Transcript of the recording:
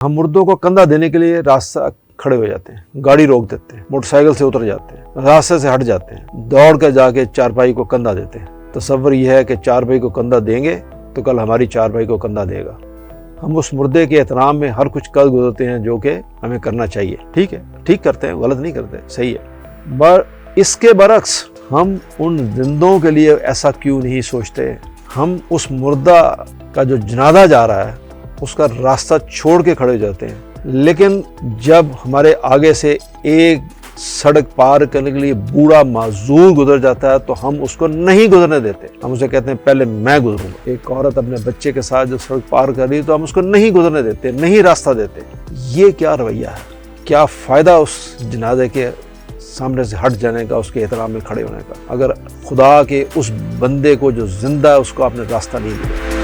हम मुर्दों को कंधा देने के लिए रास्ता खड़े हो जाते हैं, गाड़ी रोक देते हैं, मोटरसाइकिल से उतर जाते हैं, रास्ते से हट जाते हैं, दौड़ कर जाके चारपाई को कंधा देते हैं। तसव्वुर यह है कि चारपाई को कंधा देंगे तो कल हमारी चारपाई को कंधा देगा। हम उस मुर्दे के एहतराम में हर कुछ कर गुजरते हैं जो कि हमें करना चाहिए। ठीक है, ठीक करते हैं, गलत नहीं करते, सही है। पर इसके बरक्स हम उन जिंदों के लिए ऐसा क्यों नहीं सोचते? हम उस मुर्दा का जो जनाजा जा रहा है उसका रास्ता छोड़ के खड़े हो जाते हैं, लेकिन जब हमारे आगे से एक सड़क पार करने के लिए बूढ़ा माजूर गुजर जाता है तो हम उसको नहीं गुजरने देते। हम उसे कहते हैं पहले मैं गुजरूंगा। एक औरत अपने बच्चे के साथ जो सड़क पार कर रही है तो हम उसको नहीं गुजरने देते, नहीं रास्ता देते। ये क्या रवैया है? क्या फ़ायदा उस जनाजे के सामने से हट जाने का, उसके एहतराम में खड़े होने का, अगर खुदा के उस बंदे को जो जिंदा है उसको आपने रास्ता नहीं दिया।